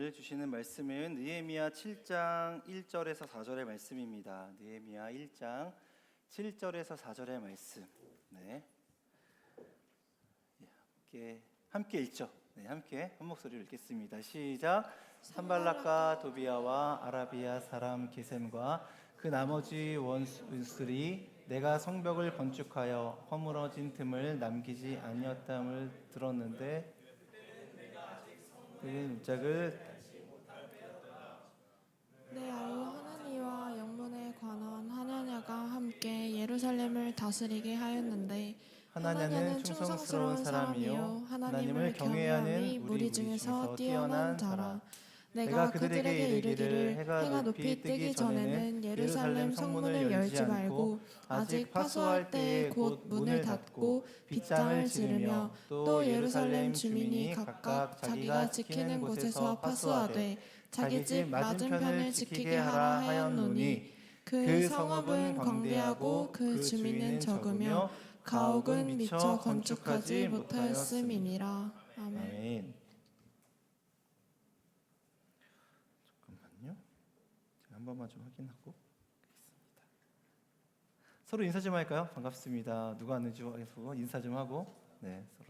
오늘 주시는 말씀은 느헤미야 7장 1절에서 4절의 말씀입니다. 느헤미야 1장 7절에서 4절의 말씀. 네. 함께 읽죠. 네, 함께 한 목소리로 읽겠습니다. 시작. 산발락과 도비아와 아라비아 사람 게셈과 그 나머지 원수들이 내가 성벽을 건축하여 허물어진 틈을 남기지 아니었담을 들었는데 그 문짝을 내 아우 하나니와 영문의 관원 하나냐가 함께 예루살렘을 다스리게 하였는데 하나냐는 충성스러운 사람이요 하나님을 경외하는 무리 중에서 뛰어난 자라. 내가 그들에게 이르기를 해가 높이 뜨기 전에는 예루살렘 성문을 열지 말고 아직 파수할 때에 곧 문을 닫고 빗장을 지르며 또 예루살렘 주민이 각각 자기가 지키는 곳에서 파수하되 자기 집 맞은편을 지키게 하라 하였노니 그 성읍은 광대하고 그 주민은 적으며 가옥은 미처 건축하지 못하였음이니라. 아멘. 아멘. 잠깐만요. 제가 한 번만 좀 확인하고 있습니다. 서로 인사 좀 할까요? 반갑습니다. 누가 왔는지 해서 인사 좀 하고. 네, 서로.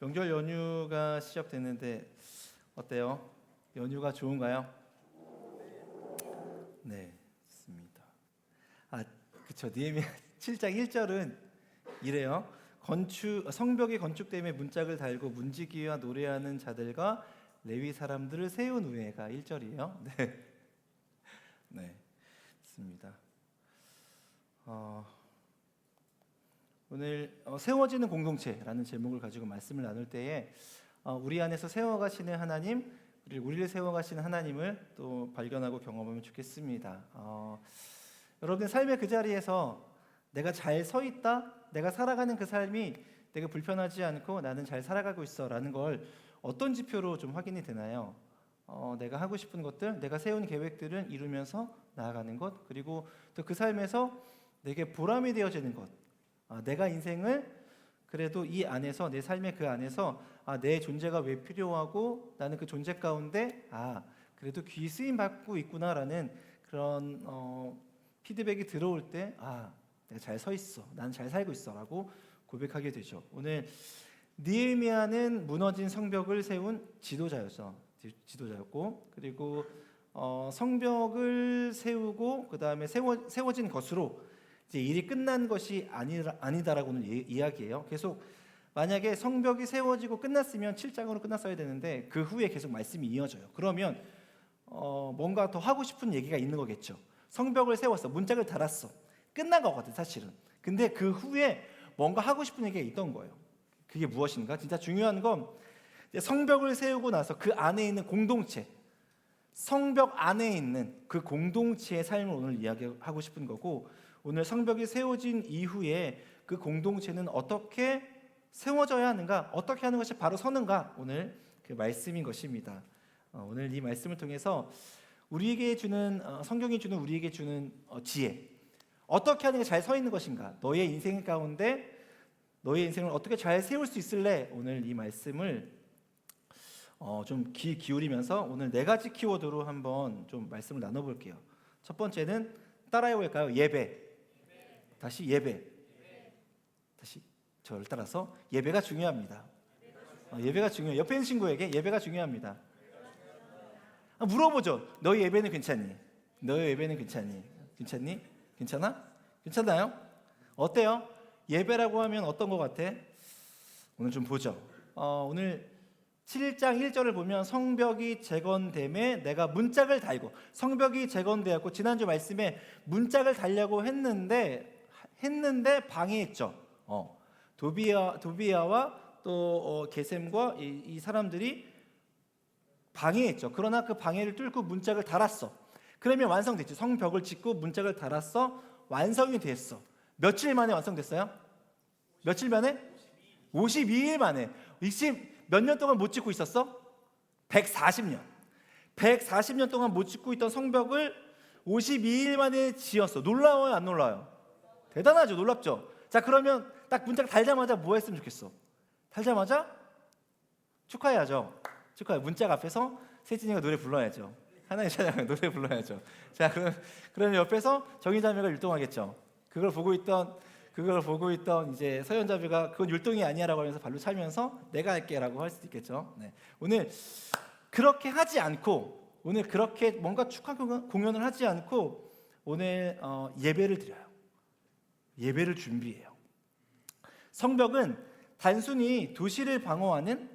명절 연휴가 시작됐는데 어때요? 연휴가 좋은가요? 네, 좋습니다. 그쵸. 느헤미야 7장 1절은 이래요. 성벽이 건축됨에 문짝을 달고 문지기와 노래하는 자들과 레위 사람들을 세운 후에가 1절이에요. 네, 네, 좋습니다. 오늘 세워지는 공동체라는 제목을 가지고 말씀을 나눌 때에 우리 안에서 세워가시는 하나님, 그리고 우리를 세워가시는 하나님을 또 발견하고 경험하면 좋겠습니다. 여러분의 삶의 그 자리에서 내가 잘 서 있다, 내가 살아가는 그 삶이 되게 불편하지 않고 나는 잘 살아가고 있어라는 걸 어떤 지표로 좀 확인이 되나요? 내가 하고 싶은 것들, 내가 세운 계획들은 이루면서 나아가는 것, 그리고 또 그 삶에서 내게 보람이 되어지는 것, 내가 인생을 그래도 이 안에서, 내 삶의 그 안에서 내 존재가 왜 필요하고 나는 그 존재 가운데 그래도 귀 쓰임 받고 있구나라는 그런 피드백이 들어올 때 내가 잘 서 있어, 나는 잘 살고 있어라고 고백하게 되죠. 오늘 느헤미야는 무너진 성벽을 세운 지도자였고, 그리고 성벽을 세우고 그 다음에 세워진 것으로 이제 일이 끝난 것이 아니다라고는 이야기해요. 계속 만약에 성벽이 세워지고 끝났으면 7장으로 끝났어야 되는데 그 후에 계속 말씀이 이어져요. 그러면 뭔가 더 하고 싶은 얘기가 있는 거겠죠. 성벽을 세웠어, 문짝을 달았어, 끝난 거거든 사실은. 근데 그 후에 뭔가 하고 싶은 얘기가 있던 거예요. 그게 무엇인가? 진짜 중요한 건 성벽을 세우고 나서 그 안에 있는 공동체, 성벽 안에 있는 그 공동체의 삶을 오늘 이야기하고 싶은 거고, 오늘 성벽이 세워진 이후에 그 공동체는 어떻게 세워져야 하는가, 어떻게 하는 것이 바로 서는가, 오늘 그 말씀인 것입니다. 오늘 이 말씀을 통해서 우리에게 주는 성경이 주는 우리에게 주는 지혜, 어떻게 하는 게 잘 서 있는 것인가, 너의 인생 가운데 너의 인생을 어떻게 잘 세울 수 있을래? 오늘 이 말씀을 좀 귀 기울이면서 오늘 4가지 키워드로 한번 좀 말씀을 나눠볼게요. 첫 번째는 따라해볼까요? 예배. 다시 예배. 다시 저를 따라서 예배가 중요합니다. 예배가 중요해요. 옆에 있는 친구에게 예배가 중요합니다. 물어보죠. 너희 예배는 괜찮니? 너희 예배는 괜찮니? 괜찮니? 괜찮아? 괜찮아요? 어때요? 예배라고 하면 어떤 것 같아? 오늘 좀 보죠. 오늘 7장 1절을 보면 성벽이 재건됨에 내가 문짝을 달고, 성벽이 재건되었고 지난주 말씀에 문짝을 달려고 했는데 방해했죠. 도비아와 또 게셈과 이 사람들이 방해했죠. 그러나 그 방해를 뚫고 문짝을 달았어. 그러면 완성됐죠. 성벽을 짓고 문짝을 달았어. 완성이 됐어. 며칠 만에 완성됐어요? 며칠 만에? 52일 만에. 몇 년 동안 못 짓고 있었어? 140년. 140년 동안 못 짓고 있던 성벽을 52일 만에 지었어. 놀라워요, 안 놀라워요? 대단하죠, 놀랍죠? 자, 그러면 딱 문짝 달자마자 뭐 했으면 좋겠어? 달자마자 축하해야죠. 축하해요. 문짝 앞에서 세진이가 노래 불러야죠. 하나님 찬양 노래 불러야죠. 자, 그럼 옆에서 정의자매가 율동하겠죠. 그걸 보고 있던 이제 서연자매가 그건 율동이 아니야라고 하면서 발로 차면서 내가 할게라고 할 수도 있겠죠. 네. 오늘 그렇게 하지 않고, 오늘 그렇게 뭔가 축하 공연을 하지 않고 오늘 예배를 드려요. 예배를 준비해요. 성벽은 단순히 도시를 방어하는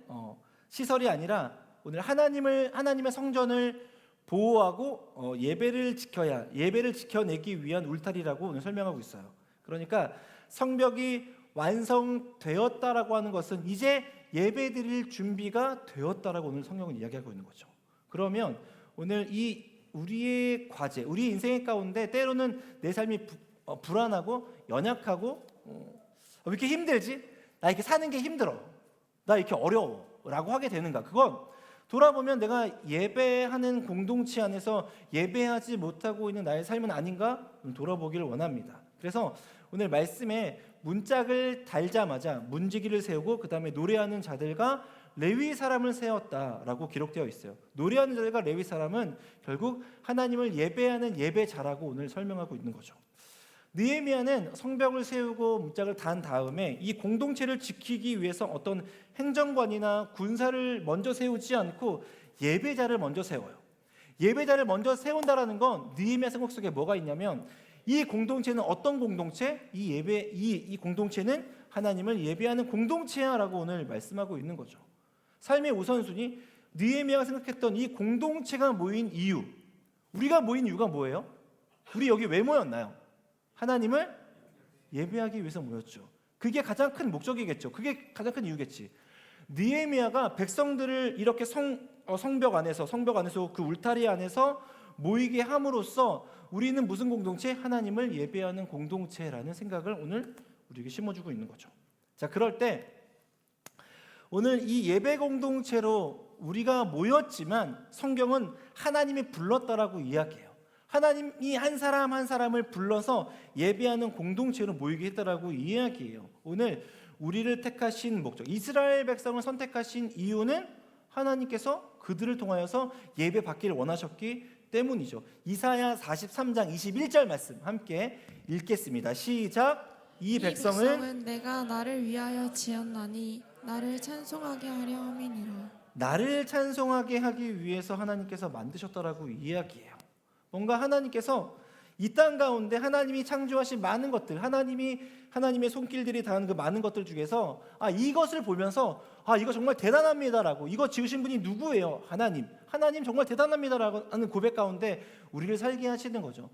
시설이 아니라 오늘 하나님의 성전을 보호하고 예배를 지켜내기 위한 울타리라고 오늘 설명하고 있어요. 그러니까 성벽이 완성되었다라고 하는 것은 이제 예배드릴 준비가 되었다라고 오늘 성경은 이야기하고 있는 거죠. 그러면 오늘 이 우리의 과제, 우리 인생의 가운데 때로는 내 삶이 불안하고 연약하고 왜 이렇게 힘들지? 나 이렇게 사는 게 힘들어. 나 이렇게 어려워. 라고 하게 되는가? 그건 돌아보면 내가 예배하는 공동체 안에서 예배하지 못하고 있는 나의 삶은 아닌가? 돌아보기를 원합니다. 그래서 오늘 말씀에 문짝을 달자마자 문지기를 세우고 그 다음에 노래하는 자들과 레위 사람을 세웠다라고 기록되어 있어요. 노래하는 자들과 레위 사람은 결국 하나님을 예배하는 예배자라고 오늘 설명하고 있는 거죠. 느헤미야는 성벽을 세우고 문짝을 단 다음에 이 공동체를 지키기 위해서 어떤 행정관이나 군사를 먼저 세우지 않고 예배자를 먼저 세워요. 예배자를 먼저 세운다라는 건 느헤미야 생각 속에 뭐가 있냐면 이 공동체는 어떤 공동체? 이 공동체는 하나님을 예배하는 공동체야라고 오늘 말씀하고 있는 거죠. 삶의 우선순위, 느헤미야가 생각했던 이 공동체가 모인 이유, 우리가 모인 이유가 뭐예요? 우리 여기 왜 모였나요? 하나님을 예배하기 위해서 모였죠. 그게 가장 큰 목적이겠죠. 그게 가장 큰 이유겠지. 느헤미야가 백성들을 이렇게 성벽 안에서 그 울타리 안에서 모이게 함으로써 우리는 무슨 공동체? 하나님을 예배하는 공동체라는 생각을 오늘 우리에게 심어주고 있는 거죠. 자, 그럴 때 오늘 이 예배 공동체로 우리가 모였지만 성경은 하나님이 불렀다라고 이야기해요. 하나님이 한 사람 한 사람을 불러서 예배하는 공동체로 모이게 했다라고 이야기해요. 오늘 우리를 택하신 목적, 이스라엘 백성을 선택하신 이유는 하나님께서 그들을 통하여서 예배 받기를 원하셨기 때문이죠. 이사야 43장 21절 말씀 함께 읽겠습니다. 시작. 이 백성은 내가 나를 위하여 지었나니 나를 찬송하게 하려 함이니라. 나를 찬송하게 하기 위해서 하나님께서 만드셨다라고 이야기해요. 뭔가 하나님께서 이 땅 가운데 하나님이 창조하신 많은 것들, 하나님의 손길들이 닿은 그 많은 것들 중에서 이것을 보면서 이거 정말 대단합니다라고, 이거 지으신 분이 누구예요? 하나님 정말 대단합니다라고 하는 고백 가운데 우리를 살게 하시는 거죠.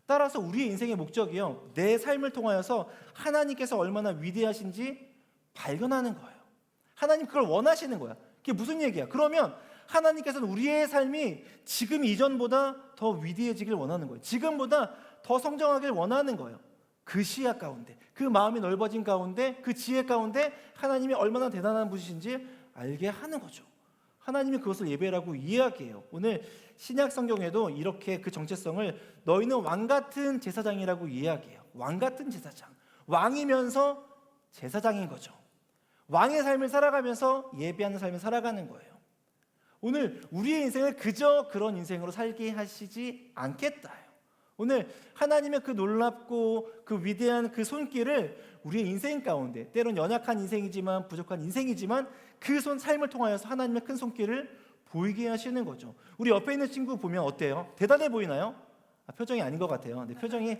따라서 우리의 인생의 목적이요, 내 삶을 통하여서 하나님께서 얼마나 위대하신지 발견하는 거예요. 하나님 그걸 원하시는 거야. 그게 무슨 얘기야? 그러면 하나님께서는 우리의 삶이 지금 이전보다 더 위대해지길 원하는 거예요. 지금보다 더 성장하길 원하는 거예요. 그 시야 가운데, 그 마음이 넓어진 가운데, 그 지혜 가운데 하나님이 얼마나 대단한 분이신지 알게 하는 거죠. 하나님이 그것을 예배라고 이야기해요. 오늘 신약 성경에도 이렇게 그 정체성을 너희는 왕같은 제사장이라고 이야기해요. 왕같은 제사장, 왕이면서 제사장인 거죠. 왕의 삶을 살아가면서 예배하는 삶을 살아가는 거예요. 오늘 우리의 인생을 그저 그런 인생으로 살게 하시지 않겠다요. 오늘 하나님의 그 놀랍고 그 위대한 그 손길을 우리의 인생 가운데, 때론 연약한 인생이지만 부족한 인생이지만 그 삶을 통하여서 하나님의 큰 손길을 보이게 하시는 거죠. 우리 옆에 있는 친구 보면 어때요? 대단해 보이나요? 표정이 아닌 것 같아요. 근데 표정이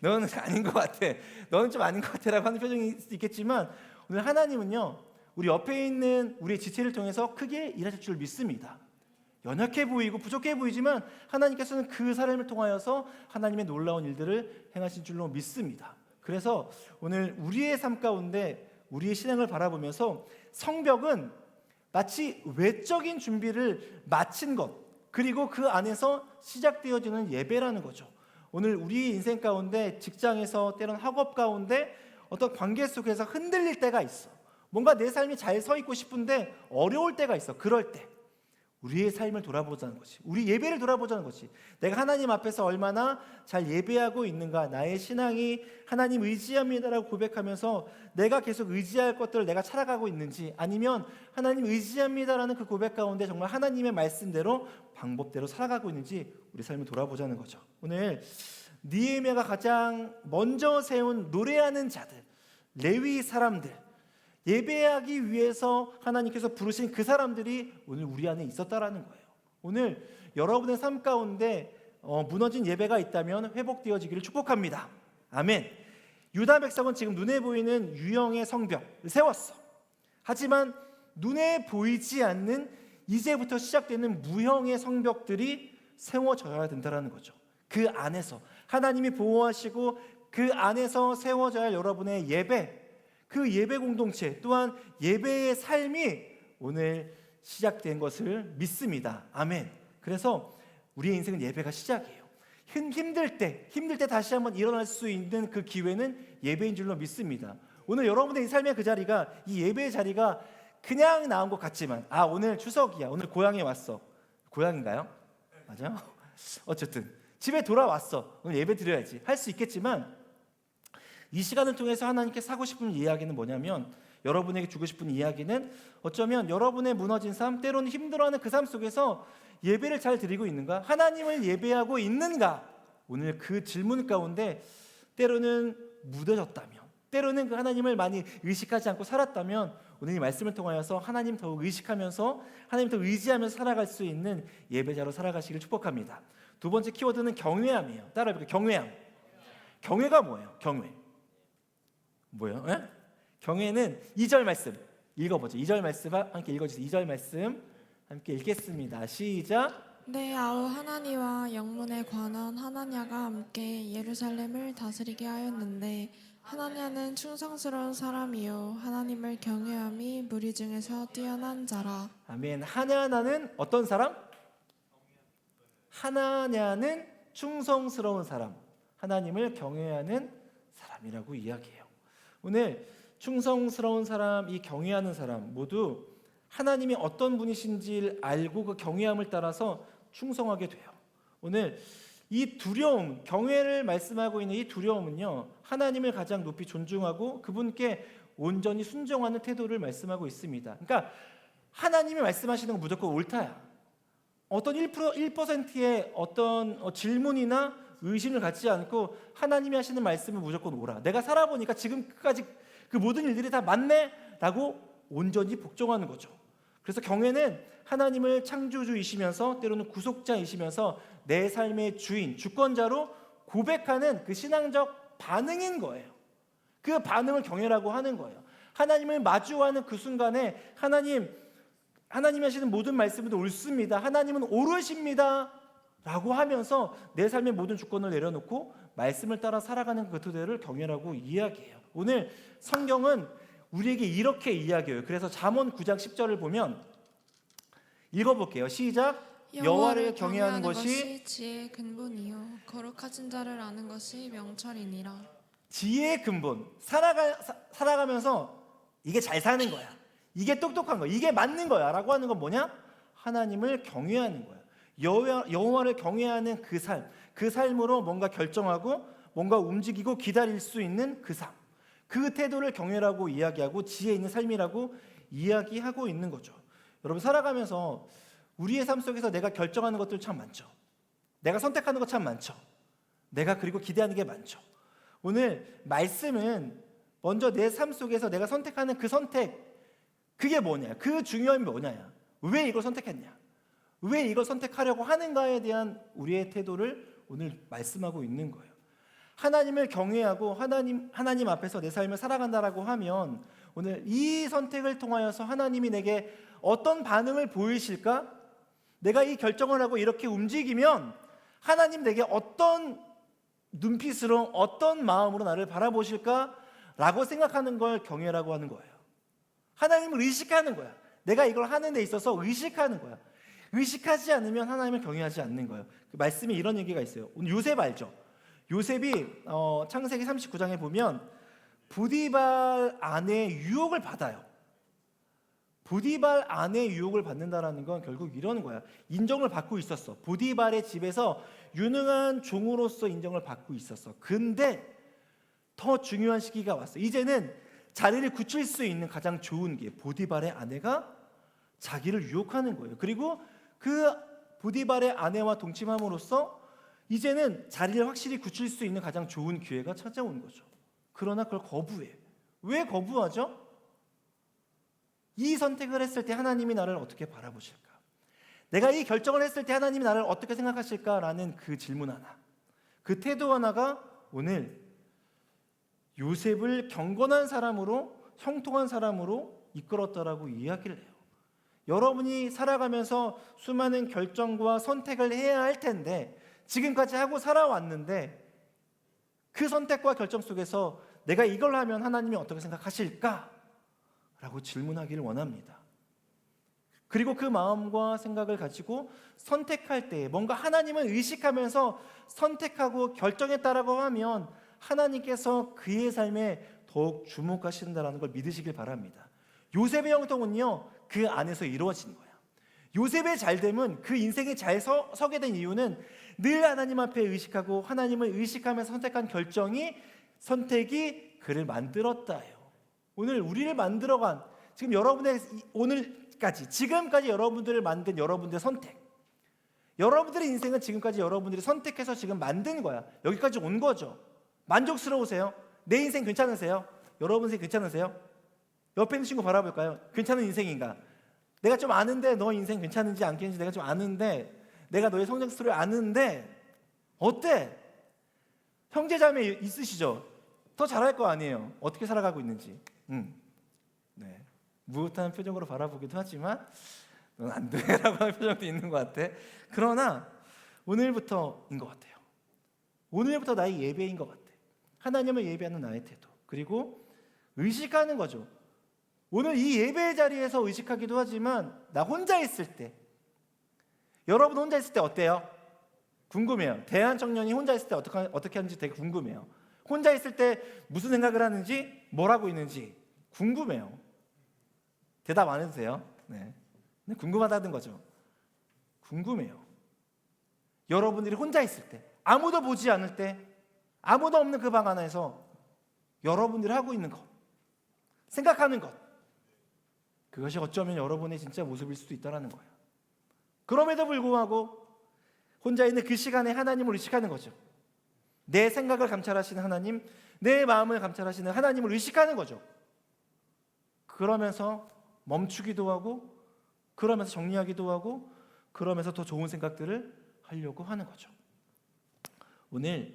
너는 아닌 것 같아, 너는 좀 아닌 것 같아라고 하는 표정이 있겠지만 오늘 하나님은요, 우리 옆에 있는 우리의 지체를 통해서 크게 일하실 줄 믿습니다. 연약해 보이고 부족해 보이지만 하나님께서는 그 사람을 통하여서 하나님의 놀라운 일들을 행하신 줄로 믿습니다. 그래서 오늘 우리의 삶 가운데 우리의 신앙을 바라보면서 성벽은 마치 외적인 준비를 마친 것, 그리고 그 안에서 시작되어지는 예배라는 거죠. 오늘 우리 인생 가운데, 직장에서, 때론 학업 가운데 어떤 관계 속에서 흔들릴 때가 있어. 뭔가 내 삶이 잘 서 있고 싶은데 어려울 때가 있어. 그럴 때 우리의 삶을 돌아보자는 것이, 우리 예배를 돌아보자는 것이, 내가 하나님 앞에서 얼마나 잘 예배하고 있는가, 나의 신앙이 하나님 의지합니다라고 고백하면서 내가 계속 의지할 것들을 내가 찾아가고 있는지, 아니면 하나님 의지합니다라는 그 고백 가운데 정말 하나님의 말씀대로 방법대로 살아가고 있는지 우리 삶을 돌아보자는 거죠. 오늘 느헤미야가 가장 먼저 세운 노래하는 자들, 레위 사람들, 예배하기 위해서 하나님께서 부르신 그 사람들이 오늘 우리 안에 있었다라는 거예요. 오늘 여러분의 삶 가운데 무너진 예배가 있다면 회복되어지기를 축복합니다. 아멘. 유다 백성은 지금 눈에 보이는 유형의 성벽을 세웠어. 하지만 눈에 보이지 않는 이제부터 시작되는 무형의 성벽들이 세워져야 된다는 거죠. 그 안에서 하나님이 보호하시고 그 안에서 세워져야 할 여러분의 예배, 그 예배 공동체 또한 예배의 삶이 오늘 시작된 것을 믿습니다. 아멘. 그래서 우리의 인생은 예배가 시작이에요. 힘들 때 다시 한번 일어날 수 있는 그 기회는 예배인 줄로 믿습니다. 오늘 여러분의 이 삶의 그 자리가, 이 예배의 자리가 그냥 나온 것 같지만, 오늘 추석이야, 오늘 고향에 왔어. 고향인가요? 맞아요? 어쨌든 집에 돌아왔어, 오늘 예배 드려야지 할 수 있겠지만, 이 시간을 통해서 하나님께 하고 싶은 이야기는 뭐냐면, 여러분에게 주고 싶은 이야기는 어쩌면 여러분의 무너진 삶, 때로는 힘들어하는 그 삶 속에서 예배를 잘 드리고 있는가? 하나님을 예배하고 있는가? 오늘 그 질문 가운데 때로는 무뎌졌다면, 때로는 그 하나님을 많이 의식하지 않고 살았다면, 오늘 이 말씀을 통하여서 하나님 더욱 의식하면서 하나님 더 의지하면서 살아갈 수 있는 예배자로 살아가시길 축복합니다. 두 번째 키워드는 경외함이에요. 따라해볼게요. 경외함. 경외가 뭐예요? 경외. 뭐예요? 에? 경외는 2절 말씀 읽어보죠. 2절 말씀 함께 읽어주세요. 2절 말씀 함께 읽겠습니다. 시작. 내 아우 하나니와 영문에 관한 하나냐가 함께 예루살렘을 다스리게 하였는데 하나냐는 충성스러운 사람이요 하나님을 경외함이 무리 중에서 뛰어난 자라. 아멘. 하나냐는 어떤 사람? 하나냐는 충성스러운 사람, 하나님을 경외하는 사람이라고 이야기해요. 오늘 충성스러운 사람, 이 경외하는 사람 모두 하나님이 어떤 분이신지를 알고 그 경외함을 따라서 충성하게 돼요. 오늘 이 두려움, 경외를 말씀하고 있는 이 두려움은요, 하나님을 가장 높이 존중하고 그분께 온전히 순종하는 태도를 말씀하고 있습니다. 그러니까 하나님이 말씀하시는 건 무조건 옳다야. 어떤 1%의 어떤 질문이나 의심을 갖지 않고 하나님이 하시는 말씀은 무조건 옳아. 내가 살아보니까 지금까지 그 모든 일들이 다 맞네 라고 온전히 복종하는 거죠. 그래서 경외는 하나님을 창조주이시면서 때로는 구속자이시면서 내 삶의 주인, 주권자로 고백하는 그 신앙적 반응인 거예요. 그 반응을 경외라고 하는 거예요. 하나님을 마주하는 그 순간에 하나님이 하시는 모든 말씀은 옳습니다, 하나님은 옳으십니다 라고 하면서 내 삶의 모든 주권을 내려놓고 말씀을 따라 살아가는 그 토대를 경외라고 이야기해요. 오늘 성경은 우리에게 이렇게 이야기해요. 그래서 잠언 9장 10절을 보면 읽어볼게요. 시작. 여호와를 경외하는 것이 지혜의 근본이요 거룩하신 자를 아는 것이 명철이니라. 지혜의 근본. 살아가면서 이게 잘 사는 거야, 이게 똑똑한 거야, 이게 맞는 거야 라고 하는 건 뭐냐? 하나님을 경외하는 거야. 여호와를 경외하는 그 삶, 그 삶으로 뭔가 결정하고 뭔가 움직이고 기다릴 수 있는 그 삶, 그 태도를 경외라고 이야기하고 지혜 있는 삶이라고 이야기하고 있는 거죠. 여러분, 살아가면서 우리의 삶 속에서 내가 결정하는 것들 참 많죠. 내가 선택하는 것 참 많죠. 내가 그리고 기대하는 게 많죠. 오늘 말씀은 먼저 내 삶 속에서 내가 선택하는 그 선택, 그게 뭐냐, 그 중요함이 뭐냐, 왜 이걸 선택했냐, 왜 이걸 선택하려고 하는가에 대한 우리의 태도를 오늘 말씀하고 있는 거예요. 하나님을 경외하고 하나님 앞에서 내 삶을 살아간다라고 하면 오늘 이 선택을 통하여서 하나님이 내게 어떤 반응을 보이실까? 내가 이 결정을 하고 이렇게 움직이면 하나님 내게 어떤 눈빛으로, 어떤 마음으로 나를 바라보실까? 라고 생각하는 걸 경외라고 하는 거예요. 하나님을 의식하는 거야. 내가 이걸 하는 데 있어서 의식하는 거야. 의식하지 않으면 하나님을 경외하지 않는 거예요. 그 말씀에 이런 얘기가 있어요. 오늘 요셉 알죠? 요셉이 창세기 39장에 보면 보디발 아내의 유혹을 받아요. 보디발 아내의 유혹을 받는다라는 건 결국 이런 거야. 인정을 받고 있었어. 보디발의 집에서 유능한 종으로서 인정을 받고 있었어. 근데 더 중요한 시기가 왔어. 이제는 자리를 굳힐 수 있는 가장 좋은 게 보디발의 아내가 자기를 유혹하는 거예요. 그리고 그 보디발의 아내와 동침함으로써 이제는 자리를 확실히 굳힐 수 있는 가장 좋은 기회가 찾아온 거죠. 그러나 그걸 거부해. 왜 거부하죠? 이 선택을 했을 때 하나님이 나를 어떻게 바라보실까? 내가 이 결정을 했을 때 하나님이 나를 어떻게 생각하실까라는 그 질문 하나, 그 태도 하나가 오늘 요셉을 경건한 사람으로, 형통한 사람으로 이끌었다라고 이야기를 해요. 여러분이 살아가면서 수많은 결정과 선택을 해야 할 텐데 지금까지 하고 살아왔는데 그 선택과 결정 속에서 내가 이걸 하면 하나님이 어떻게 생각하실까? 라고 질문하기를 원합니다. 그리고 그 마음과 생각을 가지고 선택할 때 뭔가 하나님을 의식하면서 선택하고 결정했다라고 하면 하나님께서 그의 삶에 더욱 주목하신다는 걸 믿으시길 바랍니다. 요셉의 형통은요, 그 안에서 이루어진 거야. 요셉의 잘됨은 그 인생이 잘 서게 된 이유는 늘 하나님 앞에 의식하고 하나님을 의식하면서 선택한 선택이 그를 만들었다요. 오늘 우리를 만들어간 지금 여러분의 지금까지 여러분들을 만든 여러분들의 선택, 여러분들의 인생은 지금까지 여러분들이 선택해서 지금 만든 거야. 여기까지 온 거죠. 만족스러우세요? 내 인생 괜찮으세요? 여러분 인생 괜찮으세요? 옆에 있는 친구 바라볼까요? 괜찮은 인생인가? 내가 좀 아는데 너 인생 괜찮은지 안 괜찮은지 내가 좀 아는데, 내가 너의 성장 스토리를 아는데 어때? 형제자매 있으시죠? 더 잘할 거 아니에요. 어떻게 살아가고 있는지. 네. 무릇한 표정으로 바라보기도 하지만 넌 안 돼라고 하는 표정도 있는 것 같아. 그러나 오늘부터인 것 같아요. 오늘부터 나의 예배인 것 같아. 하나님을 예배하는 나의 태도, 그리고 의식하는 거죠. 오늘 이 예배의 자리에서 의식하기도 하지만 나 혼자 있을 때, 여러분 혼자 있을 때 어때요? 궁금해요. 대한 청년이 혼자 있을 때 어떻게 하는지 되게 궁금해요. 혼자 있을 때 무슨 생각을 하는지, 뭘 하고 있는지 궁금해요. 대답 안 해도 돼요. 네. 궁금하다는 거죠. 궁금해요. 여러분들이 혼자 있을 때, 아무도 보지 않을 때, 아무도 없는 그 방 안에서 여러분들이 하고 있는 것, 생각하는 것, 그것이 어쩌면 여러분의 진짜 모습일 수도 있다는 거예요. 그럼에도 불구하고 혼자 있는 그 시간에 하나님을 의식하는 거죠. 내 생각을 감찰하시는 하나님, 내 마음을 감찰하시는 하나님을 의식하는 거죠. 그러면서 멈추기도 하고, 그러면서 정리하기도 하고, 그러면서 더 좋은 생각들을 하려고 하는 거죠. 오늘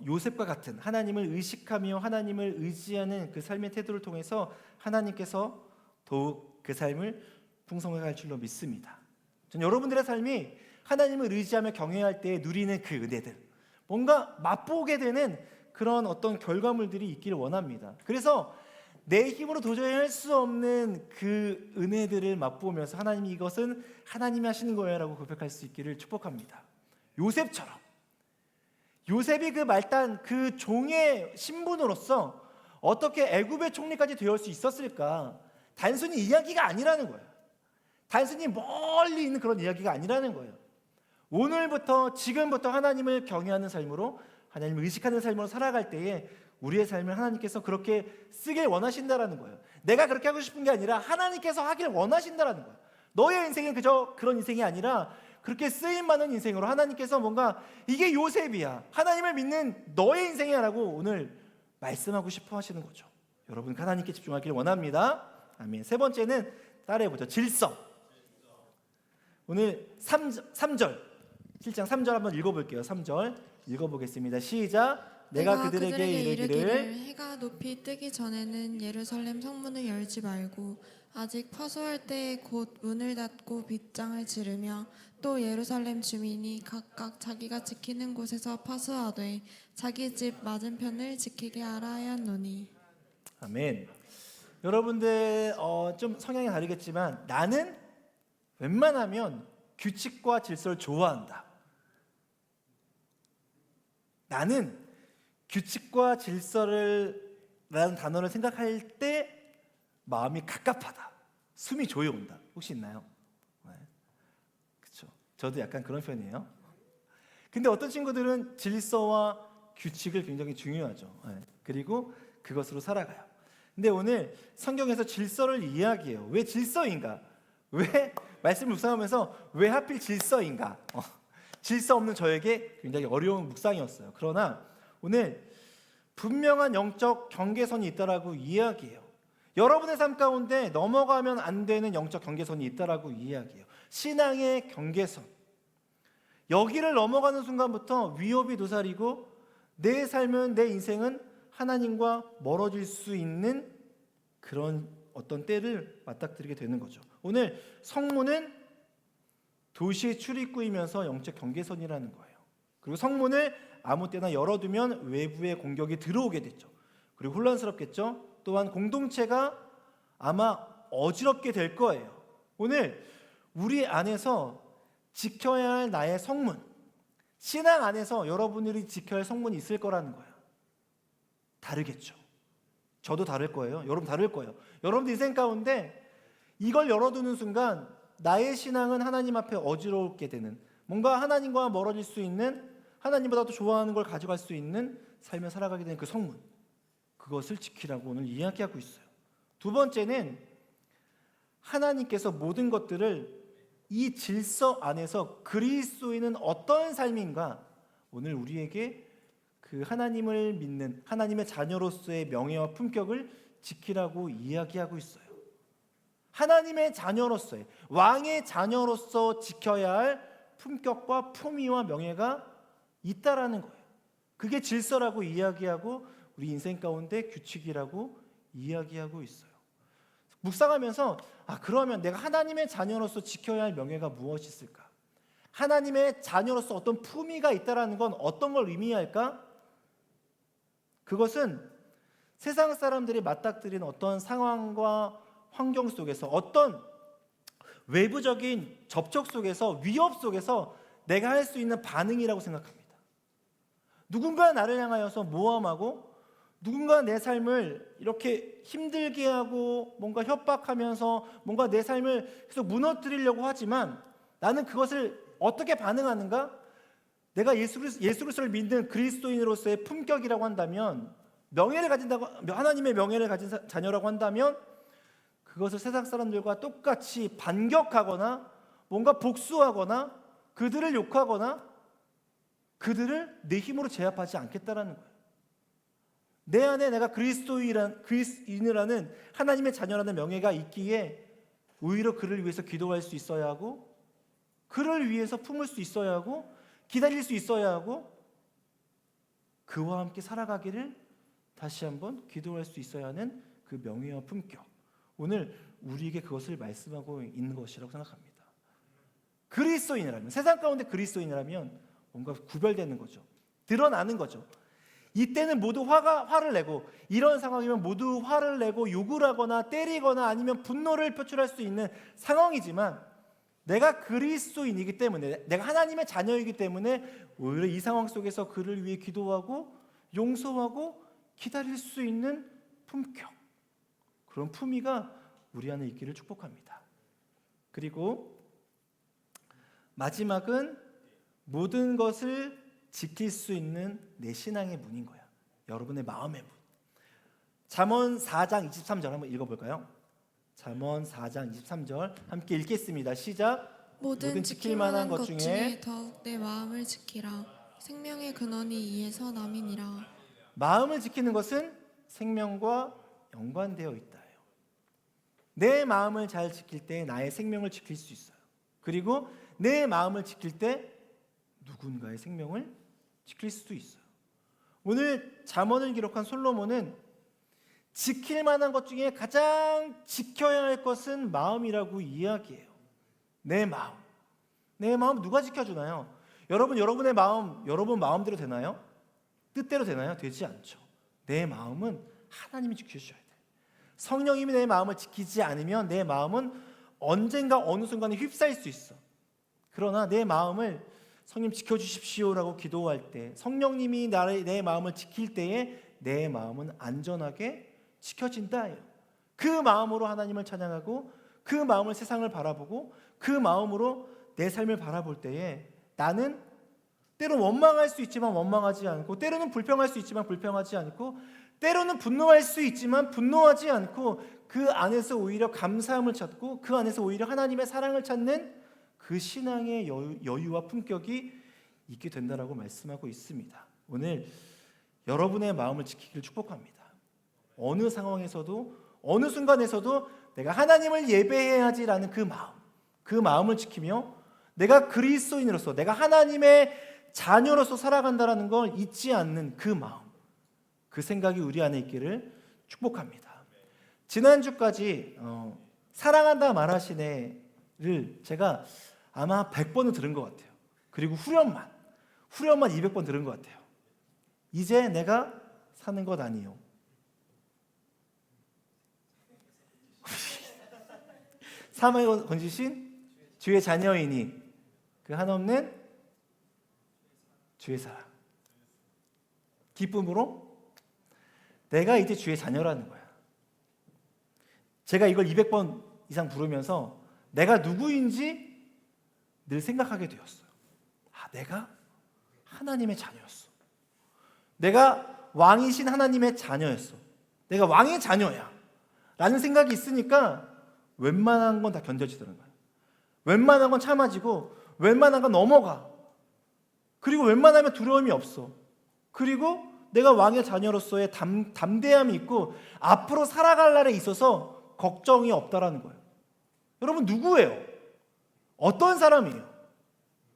요셉과 같은 하나님을 의식하며 하나님을 의지하는 그 삶의 태도를 통해서 하나님께서 더욱 그 삶을 풍성하게 할 줄로 믿습니다. 전 여러분들의 삶이 하나님을 의지하며 경외할 때 누리는 그 은혜들, 뭔가 맛보게 되는 그런 어떤 결과물들이 있기를 원합니다. 그래서 내 힘으로 도저히 할 수 없는 그 은혜들을 맛보면서 하나님이 이것은 하나님이 하시는 거예요 라고 고백할 수 있기를 축복합니다. 요셉처럼, 요셉이 그 말단 그 종의 신분으로서 어떻게 애굽의 총리까지 되어올 수 있었을까? 단순히 이야기가 아니라는 거예요. 단순히 멀리 있는 그런 이야기가 아니라는 거예요. 오늘부터, 지금부터 하나님을 경외하는 삶으로, 하나님을 의식하는 삶으로 살아갈 때에 우리의 삶을 하나님께서 그렇게 쓰길 원하신다라는 거예요. 내가 그렇게 하고 싶은 게 아니라 하나님께서 하길 원하신다라는 거예요. 너의 인생은 그저 그런 인생이 아니라 그렇게 쓰임 많은 인생으로 하나님께서 뭔가 이게 요셉이야, 하나님을 믿는 너의 인생이야 라고 오늘 말씀하고 싶어 하시는 거죠. 여러분 하나님께 집중하기를 원합니다. 아멘. 세 번째는 따라해보죠. 질서. 오늘 3절 7장 3절 한번 읽어볼게요. 3절 읽어보겠습니다. 시작. 내가 그들에게 이르기를 해가 높이 뜨기 전에는 예루살렘 성문을 열지 말고 아직 파수할 때에 곧 문을 닫고 빗장을 지르며 또 예루살렘 주민이 각각 자기가 지키는 곳에서 파수하되 자기 집 맞은편을 지키게 하라 하였노니. 아멘. 여러분들 좀 성향이 다르겠지만 나는 웬만하면 규칙과 질서를 좋아한다. 나는 규칙과 질서를 라는 단어를 생각할 때 마음이 갑갑하다. 숨이 조여온다. 혹시 있나요? 네. 그렇죠. 저도 약간 그런 편이에요. 근데 어떤 친구들은 질서와 규칙을 굉장히 중요하죠. 네. 그리고 그것으로 살아가요. 근데 오늘 성경에서 질서를 이야기해요. 왜 질서인가? 왜 말씀을 묵상하면서 왜 하필 질서인가? 질서 없는 저에게 굉장히 어려운 묵상이었어요. 그러나 오늘 분명한 영적 경계선이 있다라고 이야기해요. 여러분의 삶 가운데 넘어가면 안 되는 영적 경계선이 있다라고 이야기해요. 신앙의 경계선. 여기를 넘어가는 순간부터 위협이 도사리고 내 삶은, 내 인생은 하나님과 멀어질 수 있는 그런 어떤 때를 맞닥뜨리게 되는 거죠. 오늘 성문은 도시의 출입구이면서 영적 경계선이라는 거예요. 그리고 성문을 아무 때나 열어두면 외부의 공격이 들어오게 됐죠. 그리고 혼란스럽겠죠. 또한 공동체가 아마 어지럽게 될 거예요. 오늘 우리 안에서 지켜야 할 나의 성문, 신앙 안에서 여러분들이 지켜야 할 성문이 있을 거라는 거예요. 다르겠죠. 저도 다를 거예요. 여러분 다를 거예요. 여러분들 인생 가운데 이걸 열어두는 순간 나의 신앙은 하나님 앞에 어지럽게 되는, 뭔가 하나님과 멀어질 수 있는, 하나님보다 더 좋아하는 걸 가져갈 수 있는 삶을 살아가게 되는 그 성문, 그것을 지키라고 오늘 이야기하고 있어요. 두 번째는 하나님께서 모든 것들을 이 질서 안에서 그리스도인은 어떤 삶인가, 오늘 우리에게 그 하나님을 믿는 하나님의 자녀로서의 명예와 품격을 지키라고 이야기하고 있어요. 하나님의 자녀로서의, 왕의 자녀로서 지켜야 할 품격과 품위와 명예가 있다라는 거예요. 그게 질서라고 이야기하고 우리 인생 가운데 규칙이라고 이야기하고 있어요. 묵상하면서 그러면 내가 하나님의 자녀로서 지켜야 할 명예가 무엇이 있을까? 하나님의 자녀로서 어떤 품위가 있다라는 건 어떤 걸 의미할까? 그것은 세상 사람들이 맞닥뜨리는 어떤 상황과 환경 속에서, 어떤 외부적인 접촉 속에서, 위협 속에서 내가 할 수 있는 반응이라고 생각합니다. 누군가 나를 향하여서 모함하고 누군가 내 삶을 이렇게 힘들게 하고 뭔가 협박하면서 뭔가 내 삶을 계속 무너뜨리려고 하지만 나는 그것을 어떻게 반응하는가? 내가 예수 그리스도를 믿는 그리스도인으로서의 품격이라고 한다면, 명예를 가진다고, 하나님의 명예를 가진 자녀라고 한다면 그것을 세상 사람들과 똑같이 반격하거나 뭔가 복수하거나 그들을 욕하거나 그들을 내 힘으로 제압하지 않겠다라는 거예요. 내 안에 내가 그리스도인이라는 하나님의 자녀라는 명예가 있기에 오히려 그를 위해서 기도할 수 있어야 하고, 그를 위해서 품을 수 있어야 하고, 기다릴 수 있어야 하고, 그와 함께 살아가기를 다시 한번 기도할 수 있어야 하는 그 명예와 품격, 오늘 우리에게 그것을 말씀하고 있는 것이라고 생각합니다. 그리스도인이라면, 세상 가운데 그리스도인이라면 뭔가 구별되는 거죠. 드러나는 거죠. 이때는 모두 화를 내고, 이런 상황이면 모두 화를 내고 욕을 하거나 때리거나 아니면 분노를 표출할 수 있는 상황이지만, 내가 그리스도인이기 때문에, 내가 하나님의 자녀이기 때문에 오히려 이 상황 속에서 그를 위해 기도하고 용서하고 기다릴 수 있는 품격, 그런 품위가 우리 안에 있기를 축복합니다. 그리고 마지막은 모든 것을 지킬 수 있는 내 신앙의 문인 거야. 여러분의 마음의 문. 잠언 4장 23절 한번 읽어볼까요? 잠언 4장 23절 함께 읽겠습니다. 시작. 모든 지킬 만한 것 중에 더욱 내 마음을 지키라. 생명의 근원이 이에서 남이니라. 마음을 지키는 것은 생명과 연관되어 있다. 내 마음을 잘 지킬 때 나의 생명을 지킬 수 있어요. 그리고 내 마음을 지킬 때 누군가의 생명을 지킬 수도 있어요. 오늘 잠언을 기록한 솔로몬은 지킬 만한 것 중에 가장 지켜야 할 것은 마음이라고 이야기해요. 내 마음. 내 마음 누가 지켜주나요? 여러분의 마음, 여러분 마음대로 되나요? 뜻대로 되나요? 되지 않죠. 내 마음은 하나님이 지켜주셔야 돼요. 성령님이 내 마음을 지키지 않으면 내 마음은 언젠가 어느 순간에 휩싸일 수 있어. 그러나 내 마음을 성령 지켜주십시오라고 기도할 때, 성령님이 내 마음을 지킬 때에 내 마음은 안전하게 지켜진다. 그 마음으로 하나님을 찬양하고 그 마음을 세상을 바라보고 그 마음으로 내 삶을 바라볼 때에 나는 때로는 원망할 수 있지만 원망하지 않고, 때로는 불평할 수 있지만 불평하지 않고, 때로는 분노할 수 있지만 분노하지 않고, 그 안에서 오히려 감사함을 찾고 그 안에서 오히려 하나님의 사랑을 찾는 그 신앙의 여유와 품격이 있게 된다라고 말씀하고 있습니다. 오늘 여러분의 마음을 지키기를 축복합니다. 어느 상황에서도 어느 순간에서도 내가 하나님을 예배해야지라는 그 마음을 지키며 내가 그리스도인으로서 내가 하나님의 자녀로서 살아간다라는 걸 잊지 않는 그 마음, 그 생각이 우리 안에 있기를 축복합니다. 지난주까지 사랑한다 말하시네를 제가 아마 100번은 들은 것 같아요. 그리고 후렴만 200번 들은 것 같아요. 이제 내가 사는 것 아니요. 사망에 건지신 주의 자녀이니 그 한없는 주의 사랑. 기쁨으로 내가 이제 주의 자녀라는 거야. 제가 이걸 200번 이상 부르면서 내가 누구인지 늘 생각하게 되었어요. 내가 하나님의 자녀였어. 내가 왕이신 하나님의 자녀였어. 내가 왕의 자녀야 라는 생각이 있으니까 웬만한 건 다 견뎌지더라고요. 웬만한 건 참아지고 웬만한 건 넘어가. 그리고 웬만하면 두려움이 없어. 그리고 내가 왕의 자녀로서의 담대함이 있고 앞으로 살아갈 날에 있어서 걱정이 없다라는 거예요. 여러분 누구예요? 어떤 사람이에요?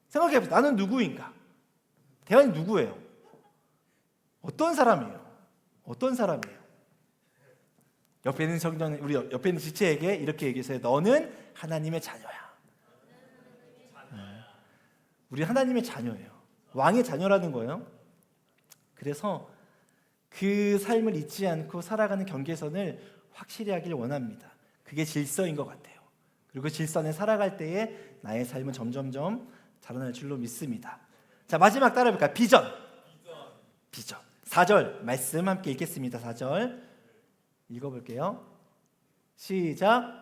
생각해보세요. 나는 누구인가? 대안이 누구예요? 어떤 사람이에요? 어떤 사람이에요? 옆에 있는 성전, 우리 옆에 있는 지체에게 이렇게 얘기했어요. 너는 하나님의 자녀야. 우리 하나님의 자녀예요. 왕의 자녀라는 거예요. 그래서 그 삶을 잊지 않고 살아가는 경계선을 확실히 하길 원합니다. 그게 질서인 것 같아요. 그리고 질선에 살아갈 때에 나의 삶은 점점점 자라날 줄로 믿습니다. 자, 마지막 따라해볼까요? 비전. 4절 말씀 함께 읽겠습니다. 4절 읽어볼게요. 시작.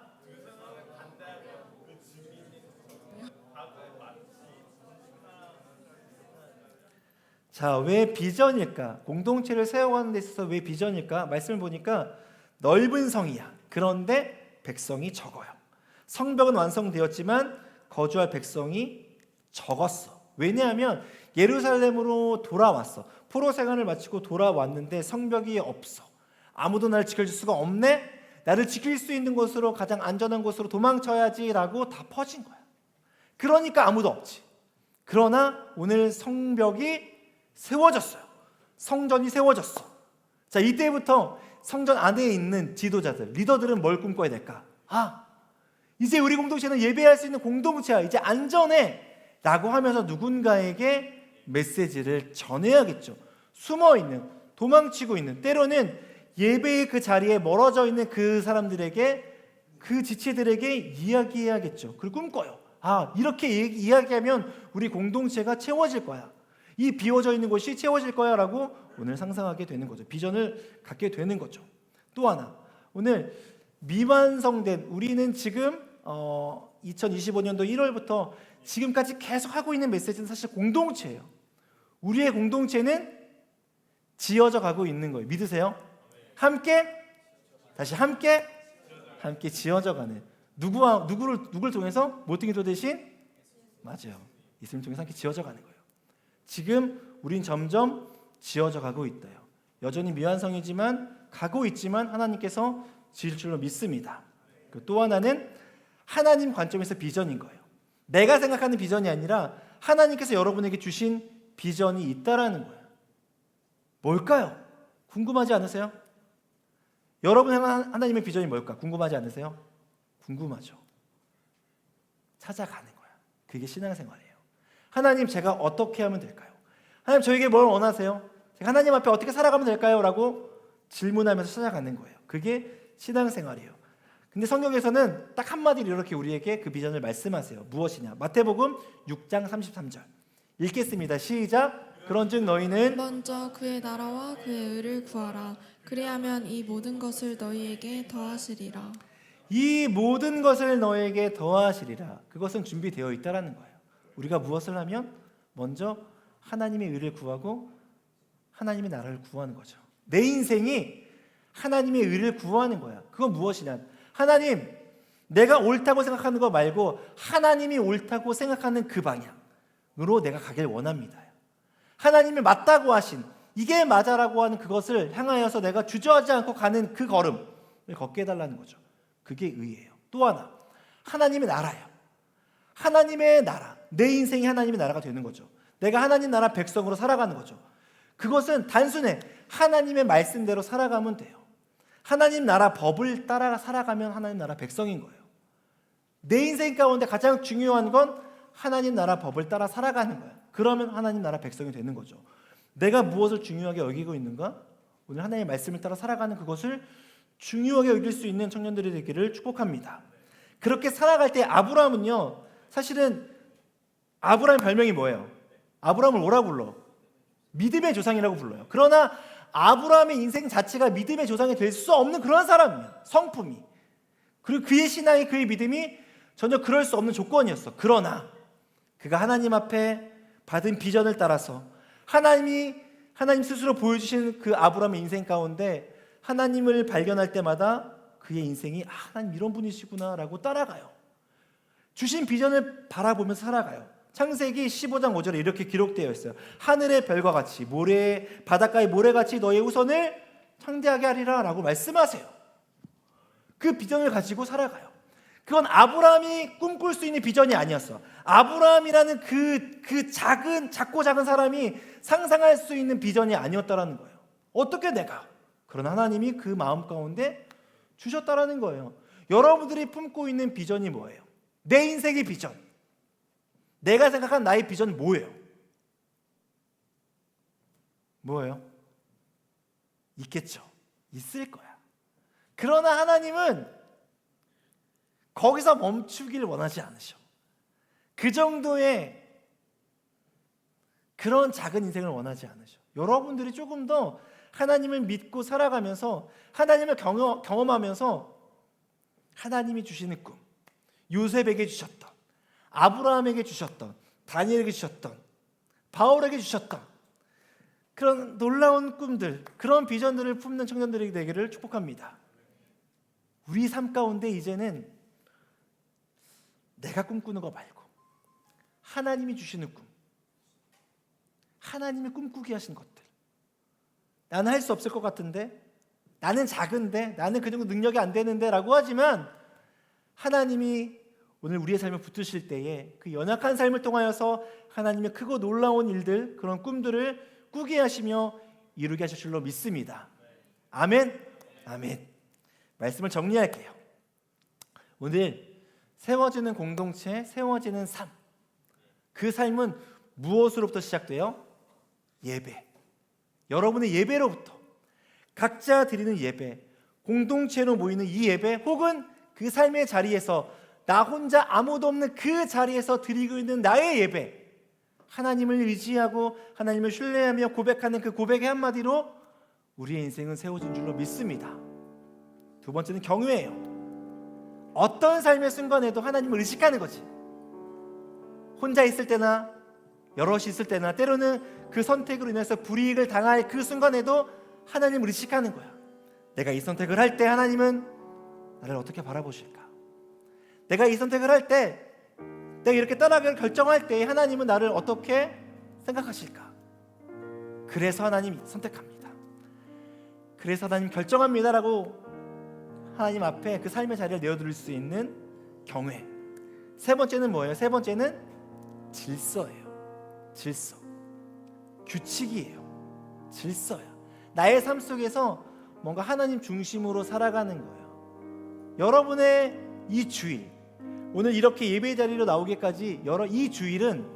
자, 왜 비전일까? 공동체를 세워가는 데 있어서 왜 비전일까? 말씀을 보니까 넓은 성이야. 그런데 백성이 적어요. 성벽은 완성되었지만 거주할 백성이 적었어. 왜냐하면 예루살렘으로 돌아왔어. 포로 생활을 마치고 돌아왔는데 성벽이 없어. 아무도 나를 지켜줄 수가 없네. 나를 지킬 수 있는 곳으로, 가장 안전한 곳으로 도망쳐야지라고 다 퍼진 거야. 그러니까 아무도 없지. 그러나 오늘 성벽이 세워졌어요. 성전이 세워졌어. 자, 이때부터 성전 안에 있는 지도자들, 리더들은 뭘 꿈꿔야 될까? 이제 우리 공동체는 예배할 수 있는 공동체야. 이제 안전해 라고 하면서 누군가에게 메시지를 전해야겠죠. 숨어있는, 도망치고 있는, 때로는 예배의 그 자리에 멀어져 있는 그 사람들에게, 그 지체들에게 이야기해야겠죠. 그리고 꿈꿔요. 이렇게 이야기하면 우리 공동체가 채워질 거야. 이 비워져 있는 곳이 채워질 거야 라고 오늘 상상하게 되는 거죠. 비전을 갖게 되는 거죠. 또 하나, 오늘 미완성된, 우리는 지금 2025년도 1월부터 지금까지 계속 하고 있는 메시지는 사실 공동체예요. 우리의 공동체는 지어져 가고 있는 거예요. 믿으세요? 함께 지어져 가는, 누구를 통해서? 모퉁이돌 대신? 맞아요. 예수님 통해서 함께 지어져 가는 거예요. 지금 우린 점점 지어져 가고 있대요. 여전히 미완성이지만 가고 있지만 하나님께서 지을 줄로 믿습니다. 또 하나는 하나님 관점에서 비전인 거예요. 내가 생각하는 비전이 아니라 하나님께서 여러분에게 주신 비전이 있다라는 거예요. 뭘까요? 궁금하지 않으세요? 여러분 향한 하나님의 비전이 뭘까? 궁금하지 않으세요? 궁금하죠. 찾아가는 거야. 그게 신앙생활이에요. 하나님, 제가 어떻게 하면 될까요? 하나님, 저에게 뭘 원하세요? 제가 하나님 앞에 어떻게 살아가면 될까요? 라고 질문하면서 찾아가는 거예요. 그게 신앙생활이에요. 근데 성경에서는 딱 한마디로 이렇게 우리에게 그 비전을 말씀하세요. 무엇이냐? 마태복음 6장 33절 읽겠습니다. 시작. 그런즉 너희는 먼저 그의 나라와 그의 의를 구하라. 그리하면 이 모든 것을 너희에게 더하시리라. 이 모든 것을 너에게 더하시리라. 그것은 준비되어 있다라는 거예요. 우리가 무엇을 하면 먼저 하나님의 의를 구하고 하나님의 나라를 구하는 거죠. 내 인생이 하나님의 의를 구하는 거야. 그건 무엇이냐? 하나님, 내가 옳다고 생각하는 거 말고 하나님이 옳다고 생각하는 그 방향으로 내가 가길 원합니다. 하나님이 맞다고 하신, 이게 맞아라고 하는 그것을 향하여서 내가 주저하지 않고 가는 그 걸음을 걷게 해달라는 거죠. 그게 의예요. 또 하나, 하나님의 나라예요. 하나님의 나라, 내 인생이 하나님의 나라가 되는 거죠. 내가 하나님 나라 백성으로 살아가는 거죠. 그것은 단순해 하나님의 말씀대로 살아가면 돼요. 하나님 나라 법을 따라 살아가면 하나님 나라 백성인 거예요. 내 인생 가운데 가장 중요한 건 하나님 나라 법을 따라 살아가는 거예요. 그러면 하나님 나라 백성이 되는 거죠. 내가 무엇을 중요하게 여기고 있는가? 오늘 하나님의 말씀을 따라 살아가는 그것을 중요하게 여길 수 있는 청년들이 되기를 축복합니다. 그렇게 살아갈 때 아브라함은요, 사실은 아브라함의 별명이 뭐예요? 아브라함을 뭐라고 불러? 믿음의 조상이라고 불러요. 그러나 아브라함의 인생 자체가 믿음의 조상이 될 수 없는 그런 사람이에요. 성품이. 그리고 그의 신앙이, 그의 믿음이 전혀 그럴 수 없는 조건이었어. 그러나 그가 하나님 앞에 받은 비전을 따라서 하나님 스스로 보여주신 그 아브라함의 인생 가운데 하나님을 발견할 때마다 그의 인생이 하나님 이런 분이시구나 라고 따라가요. 주신 비전을 바라보면서 살아가요. 창세기 15장 5절에 이렇게 기록되어 있어요. 하늘의 별과 같이 바닷가의 모래같이 너의 후손을 창대하게 하리라 라고 말씀하세요. 그 비전을 가지고 살아가요. 그건 아브라함이 꿈꿀 수 있는 비전이 아니었어. 아브라함이라는 작고 작은 사람이 상상할 수 있는 비전이 아니었다라는 거예요. 어떻게 내가? 그러나 하나님이 그 마음 가운데 주셨다라는 거예요. 여러분들이 품고 있는 비전이 뭐예요? 내 인생의 비전. 내가 생각한 나의 비전 뭐예요? 뭐예요? 있겠죠. 있을 거야. 그러나 하나님은 거기서 멈추길 원하지 않으셔. 그 정도의 그런 작은 인생을 원하지 않으셔. 여러분들이 조금 더 하나님을 믿고 살아가면서 하나님을 경험하면서 하나님이 주시는 꿈, 요셉에게 주셨던, 아브라함에게 주셨던, 다니엘에게 주셨던, 바울에게 주셨던 그런 놀라운 꿈들, 그런 비전들을 품는 청년들이 되기를 축복합니다. 우리 삶 가운데 이제는 내가 꿈꾸는 거 말고 하나님이 주시는 꿈, 하나님이 꿈꾸게 하신 것들. 나는 할 수 없을 것 같은데, 나는 작은데, 나는 그 정도 능력이 안 되는데 라고 하지만 하나님이 오늘 우리의 삶을 붙드실 때에 그 연약한 삶을 통하여서 하나님의 크고 놀라운 일들, 그런 꿈들을 꾸게 하시며 이루게 하실 줄로 믿습니다. 아멘. 아멘. 말씀을 정리할게요. 오늘 세워지는 공동체, 세워지는 삶. 그 삶은 무엇으로부터 시작돼요? 예배. 여러분의 예배로부터. 각자 드리는 예배, 공동체로 모이는 이 예배, 혹은 그 삶의 자리에서 나 혼자 아무도 없는 그 자리에서 드리고 있는 나의 예배, 하나님을 의지하고 하나님을 신뢰하며 고백하는 그 고백의 한마디로 우리의 인생은 세워진 줄로 믿습니다. 두 번째는 경외예요. 어떤 삶의 순간에도 하나님을 의식하는 거지. 혼자 있을 때나 여럿이 있을 때나, 때로는 그 선택으로 인해서 불이익을 당할 그 순간에도 하나님을 의식하는 거야. 내가 이 선택을 할 때 하나님은 나를 어떻게 바라보실까? 내가 이 선택을 할 때, 내가 이렇게 떠나기를 결정할 때 하나님은 나를 어떻게 생각하실까? 그래서 하나님 선택합니다. 그래서 하나님 결정합니다라고 하나님 앞에 그 삶의 자리를 내어드릴 수 있는 경외. 세 번째는 뭐예요? 세 번째는 질서예요. 질서. 규칙이에요. 질서야. 나의 삶 속에서 뭔가 하나님 중심으로 살아가는 거예요. 여러분의 이 주일, 오늘 이렇게 예배 자리로 나오기까지 이 주일은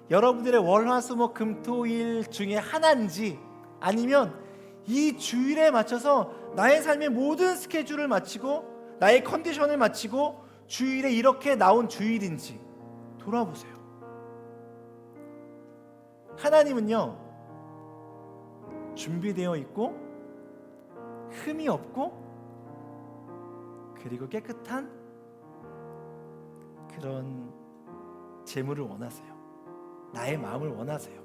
여러분들의 월화수목금토일 중에 하나인지, 아니면 이 주일에 맞춰서 나의 삶의 모든 스케줄을 마치고 나의 컨디션을 마치고 주일에 이렇게 나온 주일인지 돌아보세요. 하나님은요, 준비되어 있고 흠이 없고 그리고 깨끗한 그런 재물을 원하세요. 나의 마음을 원하세요.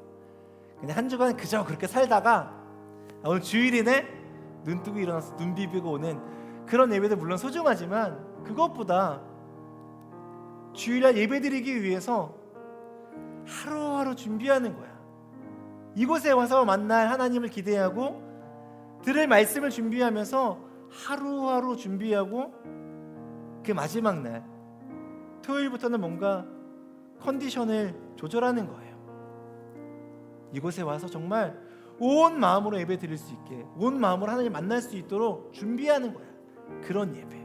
그냥 한 주간 그저 그렇게 살다가 오늘 주일이네? 눈 뜨고 일어나서 눈 비비고 오는 그런 예배도 물론 소중하지만 그것보다 주일날 예배드리기 위해서 하루하루 준비하는 거야. 이곳에 와서 만날 하나님을 기대하고 들을 말씀을 준비하면서 하루하루 준비하고 그 마지막 날 토요일부터는 뭔가 컨디션을 조절하는 거예요. 이곳에 와서 정말 온 마음으로 예배 드릴 수 있게, 온 마음으로 하나님 만날 수 있도록 준비하는 거야. 그런 예배.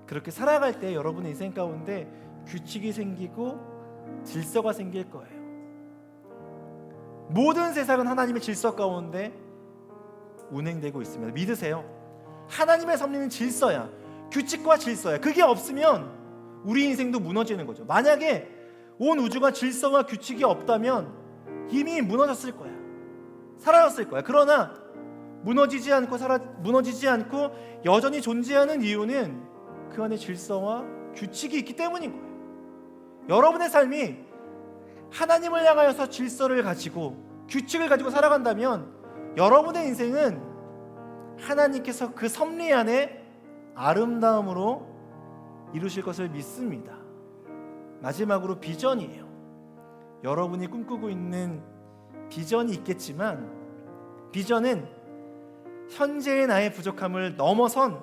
그렇게 살아갈 때 여러분의 인생 가운데 규칙이 생기고 질서가 생길 거예요. 모든 세상은 하나님의 질서 가운데 운행되고 있습니다. 믿으세요. 하나님의 섭리는 질서야. 규칙과 질서야. 그게 없으면 우리 인생도 무너지는 거죠. 만약에 온 우주가 질서와 규칙이 없다면 이미 무너졌을 거야. 사라졌을 거야. 그러나 무너지지 않고 여전히 존재하는 이유는 그 안에 질서와 규칙이 있기 때문인 거예요. 여러분의 삶이 하나님을 향하여서 질서를 가지고 규칙을 가지고 살아간다면 여러분의 인생은 하나님께서 그 섭리 안에 아름다움으로 이루실 것을 믿습니다. 마지막으로 비전이에요. 여러분이 꿈꾸고 있는 비전이 있겠지만 비전은 현재의 나의 부족함을 넘어선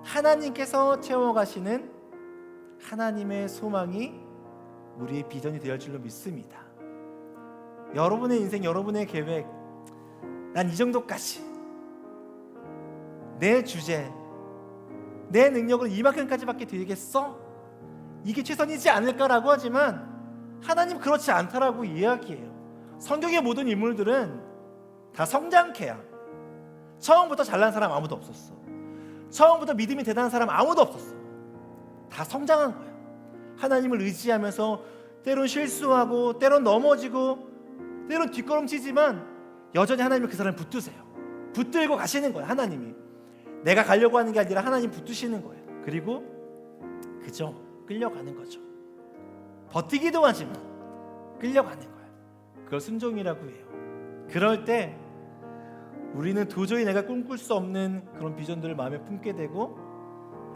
하나님께서 채워가시는 하나님의 소망이 우리의 비전이 되어 줄로 믿습니다. 여러분의 인생, 여러분의 계획, 난 이 정도까지, 내 주제, 내 능력으로 이만큼까지밖에 되겠어? 이게 최선이지 않을까라고 하지만 하나님 그렇지 않다라고 이야기해요. 성경의 모든 인물들은 다 성장케야. 처음부터 잘난 사람 아무도 없었어. 처음부터 믿음이 대단한 사람 아무도 없었어. 다 성장한 거야. 하나님을 의지하면서 때론 실수하고 때론 넘어지고 때론 뒷걸음치지만 여전히 하나님은 그 사람을 붙드세요. 붙들고 가시는 거야. 하나님이 내가 가려고 하는 게 아니라 하나님 붙드시는 거예요. 그리고 그저 끌려가는 거죠. 버티기도 하지만 끌려가는 거야. 그걸 순종이라고 해요. 그럴 때 우리는 도저히 내가 꿈꿀 수 없는 그런 비전들을 마음에 품게 되고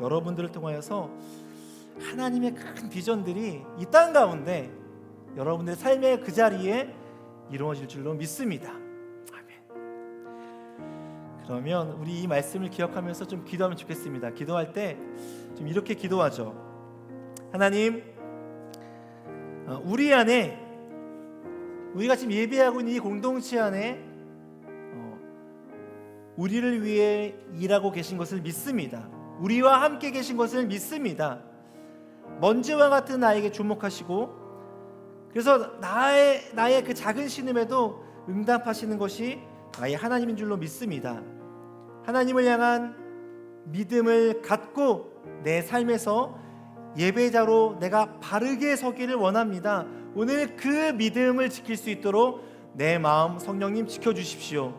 여러분들을 통하여서 하나님의 큰 비전들이 이 땅 가운데 여러분들의 삶의 그 자리에 이루어질 줄로 믿습니다. 아멘. 그러면 우리 이 말씀을 기억하면서 좀 기도하면 좋겠습니다. 기도할 때 좀 이렇게 기도하죠. 하나님, 우리 안에, 우리가 지금 예배하고 있는 이 공동체 안에 우리를 위해 일하고 계신 것을 믿습니다. 우리와 함께 계신 것을 믿습니다. 먼지와 같은 나에게 주목하시고 그래서 나의 그 작은 신음에도 응답하시는 것이 나의 하나님인 줄로 믿습니다. 하나님을 향한 믿음을 갖고 내 삶에서 예배자로 내가 바르게 서기를 원합니다. 오늘 그 믿음을 지킬 수 있도록 내 마음 성령님 지켜주십시오.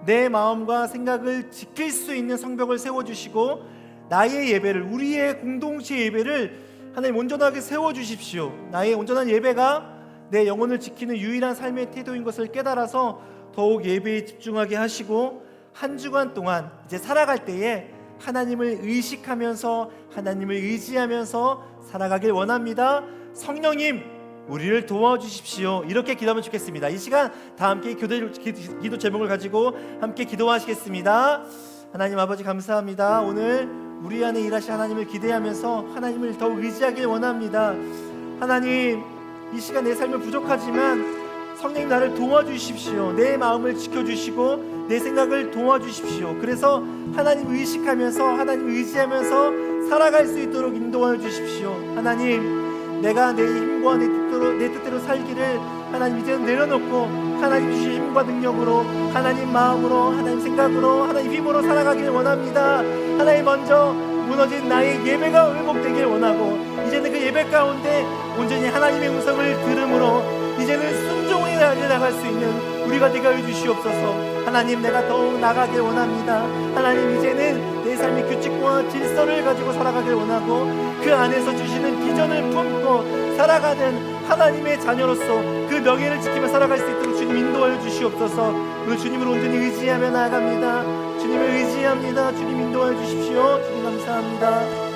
내 마음과 생각을 지킬 수 있는 성벽을 세워주시고 나의 예배를, 우리의 공동체 예배를 하나님 온전하게 세워주십시오. 나의 온전한 예배가 내 영혼을 지키는 유일한 삶의 태도인 것을 깨달아서 더욱 예배에 집중하게 하시고 한 주간 동안 이제 살아갈 때에 하나님을 의식하면서 하나님을 의지하면서 살아가길 원합니다. 성령님 우리를 도와주십시오. 이렇게 기도하면 좋겠습니다. 이 시간 다 함께 기도 제목을 가지고 함께 기도하시겠습니다. 하나님 아버지 감사합니다. 오늘 우리 안에 일하신 하나님을 기대하면서 하나님을 더욱 의지하길 원합니다. 하나님 이 시간 내 삶은 부족하지만 성령님 나를 도와주십시오. 내 마음을 지켜주시고 내 생각을 도와주십시오. 그래서 하나님 의식하면서 하나님 의지하면서 살아갈 수 있도록 인도하여 주십시오. 하나님 내가 내 힘과 내 뜻대로 살기를 하나님 이제는 내려놓고 하나님 주신 힘과 능력으로 하나님 마음으로 하나님 생각으로 하나님 힘으로 살아가길 원합니다. 하나님 먼저 무너진 나의 예배가 회복되길 원하고 이제는 그 예배 가운데 온전히 하나님의 음성을 들음으로 이제는 순종의 날을 나갈 수 있는 우리가 되게 하여 주시옵소서. 하나님, 내가 더욱 나가길 원합니다. 하나님, 이제는 내 삶의 규칙과 질서를 가지고 살아가길 원하고 그 안에서 주시는 비전을 품고 살아가는 하나님의 자녀로서 그 명예를 지키며 살아갈 수 있도록 주님 인도하여 주시옵소서. 오늘 주님을 온전히 의지하며 나아갑니다. 주님을 의지합니다. 주님 인도하여 주십시오. 주님 감사합니다.